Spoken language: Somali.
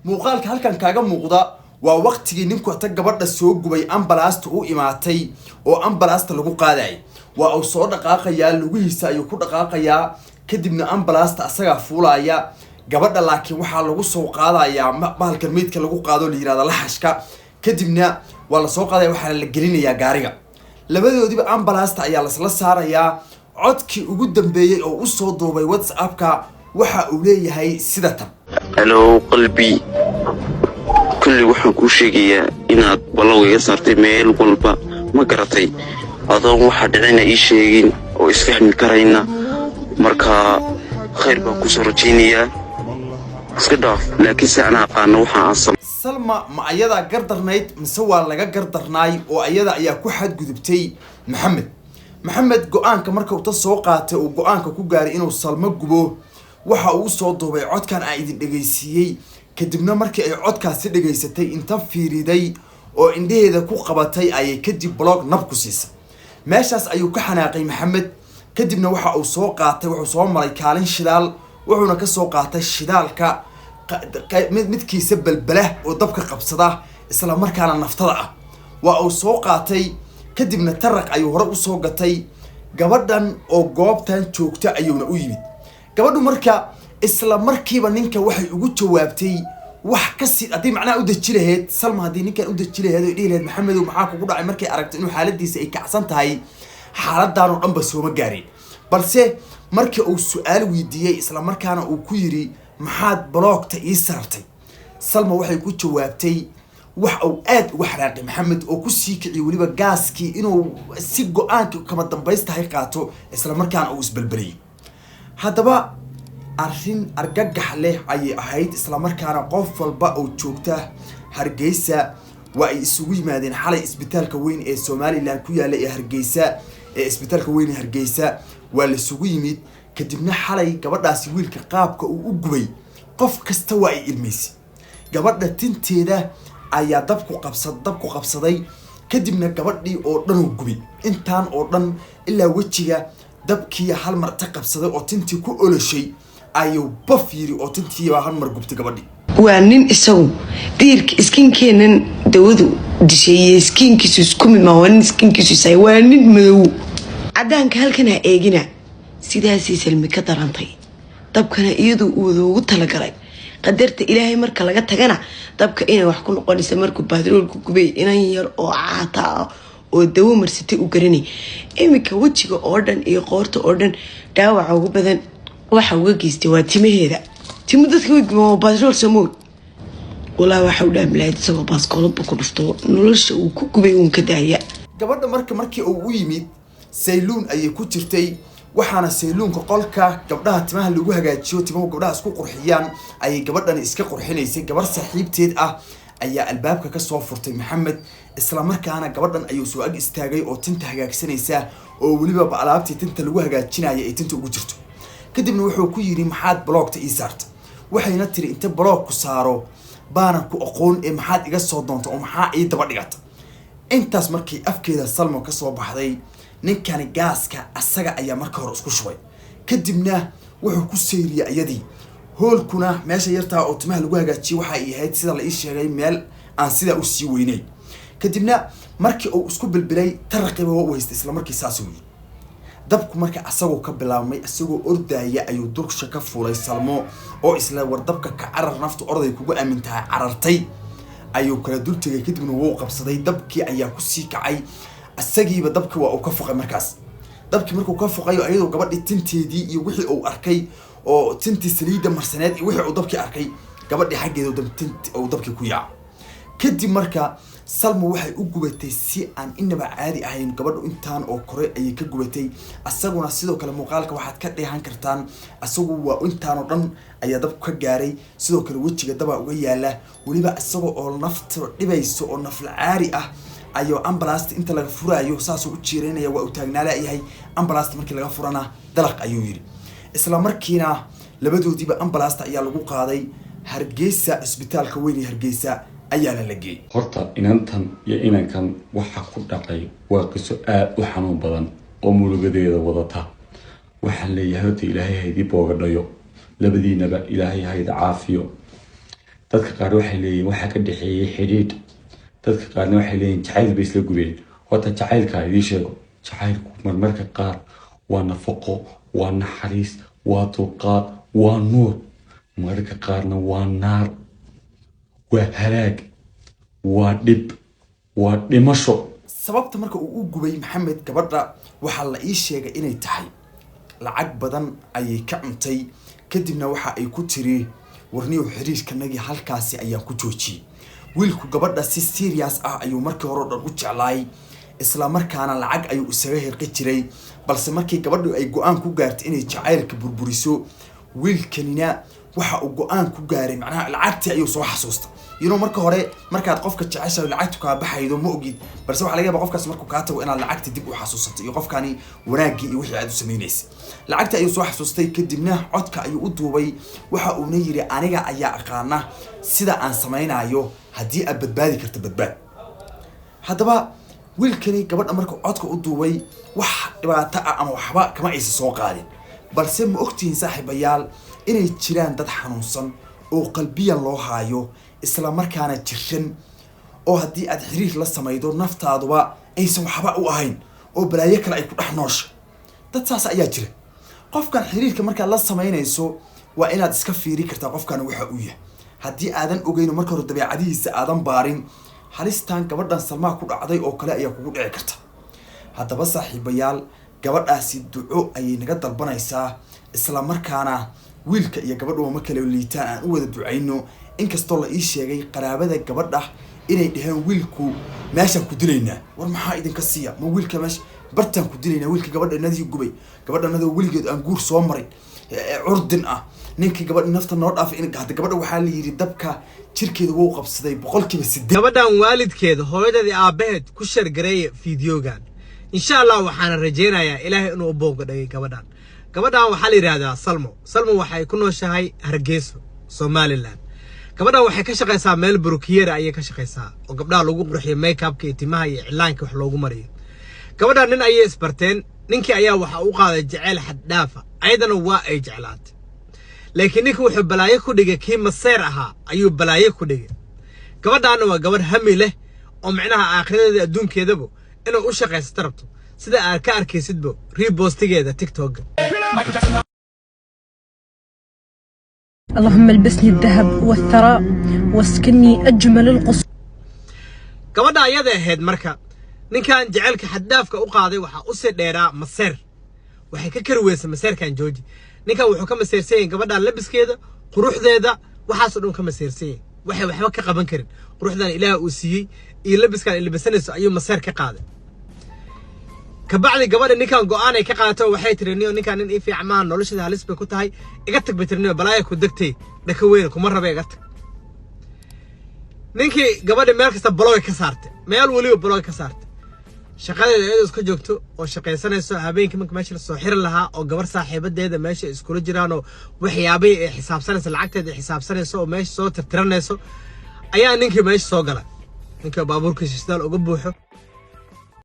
muuqaalka halkan kaaga muuqda waa waqtigii ninku ta gabadha soo gubay ambalaasta u imaatay oo ambalaasta lagu qaaday waa uu soo dhaqaaqaya lugihiisa ayuu ku dhaqaaqaya kadibna ambalaasta asaga fuulaya gabadha laakiin waxa lagu soo qaadaya bahalkan meedka lagu qaado la yiraahdo laxashka kadibna waa la soo qaadaya waxa la gelinayaa gaariga labadoodiba ambalaasta ayaa la isla saaraya codkii ugu dambeeyay oo u soo duubay WhatsApp-ka waxa uu leeyahay sida tan hello qalbi kulli waxaan ku sheegayaa inaad ballow iga saartay meel walba ma garatay adoon waxa dhicina ii sheegin oo isfahmi karayna marka khayr baan ku soo rajaynayaa iska dhaaf laakiin si aan aqaan waxa aan Salma ma ayada gardarnayd mise waa laga gardarnaay oo ayada ayaa ku xadgudubtay Maxamed go'aanka marka uu soo qaatay oo go'aanka ku gaaray inuu Salma gubo waxa uu soo duubay codkan ay idin dhageysiyay kadibna markii ay codkaasi dhageysatay inta fiiriday oo indheeda ku qabatay ayay kadib blog nab ku siisay meeshaas ayuu ka xanaaqay Maxamed kadibna waxa uu soo qaatay wuxuu soo maray kaalin shidaal wuxuuna ka soo qaatay shidaalka midkiisa balbalah oo dabka qabsada isla markaana naftada ah waa uu soo qaatay kadibna taraq ayuu hore u soo gatay gabadhan oo goobtan joogta ayuuna u yimid gabadhu marka isla markiiba ninka waxay ugu jawaabtay wax ka si adii macnaa u dajilaheed Salma hadii ninkan u dajilaheed oo dhiileed Maxamed maxaa kugu dhacay markay aragtay inuu xaaladiisa ay kacsan tahay xaaladdan oo dhanba soo ma gaarin balse markii uu su'aal weydiiyay isla markaana uu ku yiri maxaad blockta ii saartay Salma waxay ku jawaabtay wax uu aad uga xanaaqay Maxamed oo ku sii kiciyay waliba gaaskii inuu si go'aanka kama dambaystahay qaato isla markaana uu isbalbalay haddaba arrin argagax leh ayay ahayd isla markaana qof walba oo joogta Hargeysa waa ay isugu yimaadeen xalay isbitaalka weyn ee Somaliland ku yaala ee Hargeysa isbitaalka weyn ee Hargeysa waa la isugu yimid kadibna xalay gabadhaasi wiilka qaabka uu u gubay qof kasta waa ay ilmeysay gabadha tinteeda ayaa dabku qabsaday kadibna gabadhii oo dhan uu gubay intaan oo dhan ilaa wajiga dabkii hal mar ta qabsaday oo tintii ku oloshay ayuu baf yiri oo tintii hal mar gubtay gabadhii waa nin isagu diirka iskinkeenan dawadu dishay iskinkiisu isku mid ma waan iskinkiisu say waa nin madow cadaanka halkan ha eegina sidaasii Salmi ka darantay dabkana iyadu uu ugu talagalay qadarta Ilaahay marka laga tagana dabka inay wax ku noqonaysa markuu baadroolku gubay inan yar oo caata oo dawo marsatay u garanay imika wajiga oo dhan iyo qoorta oo dhan dhaawac ugu badan waxa uga geystay waa timaheeda timu dadka way gubay baadrool samood walaa waxa uu dhaamlayd sabab baaskoolad ku dhufto nolosha uu ku gubay uun ka daaya gabadha markii uu u yimid sayluun ayay ku jirtay waxaana sayluunka qolka gabdhaha timaha lagu hagaajiyo timaha gabdhaha isku qurxiyaan ay gabadhan iska qurxinaysay gabar saaxiibteed ah ayaa albaabka ka soo furtay Maxamed isla markaana gabadhan ayuu soo ag istaagay oo tinta hagaagsanaysa oo waliba alaabtii tinta lagu hagaajinayay ay tinta ugu jirto kadibna wuxuu ku yiri maxaad blockta ii saartay waxayna tiri inta block ku saaro baana ku aqoon ee maxaad iga soo doonto oo maxaa ii daba dhigata intaas markii afkeeda Salma ka soo baxday ninkani gaaska asaga ayaa marka hore isku shubay kadibna wuxuu ku seeriyay ayadii hoolkuna meesha yartaa oo timaha lagu hagaajiyo waxa ay ahayd sida la ii sheegay meel aan sida u sii weynay kadibna markii uu isku bilbilay tarqiba oo weystay isla markii saas uu dabku marka asagoo ka bilaabmay asagoo ordaya ayuu durksha ka fuulay Salmo oo isla war dabka ka carar naftu orday kugu aamintaa carartay ayuu kala dul tagay kadibna wuu qabsaday dabkii ayaa ku sii kacay asagiiba dabka waa uu ka fuqay markaas dabkii markuu ka fuqayo ayadoo gabadhii tinteedii iyo wixii uu arkay oo tintii saliida marsaneed iyo wixii uu dabkii arkay gabadhii xaggeeda uu dabkii ku yaac kadib marka Salma waxay u gubatay si aan inaba caadi ahayn gabadhu intaan oo kore ayay ka gubatay asaguna sidoo kale muuqaalka waxaad ka dheehan kartaan asagu waa intaan oo dhan ayaa dab ka gaaray sidoo kale wajiga daba uga yaala waliba asagoo oo nafta dhibayso oo nafla caari ah ayo ambalaasta inta laga furaayo saasoo u jiireynaya waa u taagnaala yahay ambalaasta markii laga furana dalaq ayuu yiri isla markiina labadoodiiba ambalaasta ayaa lagu qaaday Hargeysa isbitaalka weyn ee Hargeysa ayaa la geeyay horta inantan iyo inankan waxa ku dhacay waa qiso aad u xanuun badan oo murugadeeda wadata waxa leeyahay Ilaahay haydii booga dhayo labadiinaba Ilaahay hayda caafiyo dadka qaar waxay leeyihiin waxa ka dhaxeeyay xiriir dadka qaarna waxay leeyihiin jacayl bay isla gubeen horta jacaylka idii sheego jacaylku marmarka qaar waa nafaqo waa naxariis waa dulqaad waa nuur mararka qaarna waa naar waa halaag waa dhib waa dhimasho sababta marka uu u gubay maxamed gabadha waxaa la ii sheegay inay tahay lacag badan ayay ka cuntay kadibna waxa ay ku tiri warniyo xiriirkanagii halkaasi ayaan ku joojiyey wiilku gabadha si serious ah ayuu markii hore dhan u jeclaay isla markaana lacag ayuu isaga hirqi jiray balse markii gabadhu ay go'aan ku gaartay inay jacaylka burburiso wiilkanina waxa uu go'aan ku gaaray macnaha lacagtii ayuu soo xasuustay marka hore markaad qofka jeceshahay lacagtu ka baxaydo ma ogid balse waxa laga yaabaa qofkaas markuu ka tago inaad lacagta dib u xasuusato iyo qofkani wanaagii iyo wixii aad u sameeynaysa lacagta ayuu soo xasuustay kadibna codka ayuu u duubay waxa uu yiri aniga ayaa aqaana sida aan sameynayo hadii aad badbaadi karto badbaad hadaba wiilkani gabadha markuu codka u duubay wax dhibaato ah ama waxba kama aysan soo qaadin balse ma ogtiin saaxiibayaal inay jiraan dad xanuunsan oo qalbiyan loo haayo isla markaana jiran oo hadii aad xiriir la sameeydo naftaaduba aysan waxba u ahayn oo balaayo kale ay ku dhaxnoosho dad saas ayaa jira qofkan xiriirka marka la sameynayso waa inaad iska fiiri kartaa qofkan waxa uu yahay hadii aadan ogeyn marka hore dabeecadihiisa aadan baarin halistan gabadhan Salma ku dhacday oo kale ayaa kugu dhici karta hadaba saaxiibayaal gabadhaasi duco ayay naga dalbanaysaa isla markaana wiilka iyo gabadhu ma kale liitaan aan u wada ducayno inkastoo la ii sheegay qaraabada gabadha inay dhahaan wiilku meesha ku dilayna war maxaa idinka siiya ma wiilka meesha bartaan ku dilayna wiilka gabadhanadii gubay gabadhanada wiligeed aan guur soo maray curdin ah ninkii gabadha nafta noo dhaafay in gabadha waxa la yiri dabka jirkeeda wuu qabsaday 8% gabadhan waalidkeeda hooyadeedii aabaheed ku shargareey fiidiyogan insha Allah waxaan rajeynayaa Ilaahay inuu u boogo dhagay gabadhan waxa la yiraahdaa Salmo waxay ku nooshahay Hargeysa Somaliland gabadhan waxay ka shaqeysaa meel burukiyeer ayay ka shaqeysaa oo gabdhaha lagu qurxiyo makeup-ka iyo timaha iyo cilaanka wax loogu mariyo gabadhan nin ayay isbarteen ninkii ayaa waxa uu qaaday jacayl xad dhaafa ayadana waa ay jeclaatay laakiin ninka wuxuu balaayo ku dhigay kii maseer ahaa ayuu balaayo ku dhigay gabadhaana waa gabadh hami leh oo macnaha aakhiradeeda adduunkeedaba inuu u shaqeysto rabto sida aad ka arkaysidba repostigeeda TikTok اللهم البسني الذهب والثراء واسكنني أجمل القصور gabadha ayada ahayd marka ninkan jacaylka xaddaafka u qaaday waxa u sii dheeraa maseer waxay ka karweysay maseerkan jooji ninkan wuxuu ka maseersan gabadha labiskeeda quruxdeeda waxaas oo dhan ka maseersan waxay waxba ka qaban karin quruxdan Ilaahay uu siiyay iyo labiskan ilbasanayso ayuu maseer ka qaaday kabacdi gabadha ninkan go'aan ay ka qaato waxay tiriniyo ninkan in fiicmaan noloshada halis bay ku tahay iga tag bitirniyo balaaya ku dagtay dhaka weyn kuma rabe iga tag ninkii gabadha meel kasta blog ka saartay meel waliba blog ka saartay shaqadeeda ay isku joogto oo shaqaysanayso habeenkii markii meesha soo xiran lahaa oo gabar saaxiibadeeda meesha iskula jiraan oo waxyaabay ay xisaabsanayso lacagteeda xisaabsanayso oo meesha soo tirtiranayso ayaa ninkii meesha soo galay ninka baabuurkiisa sidaal uga buuxo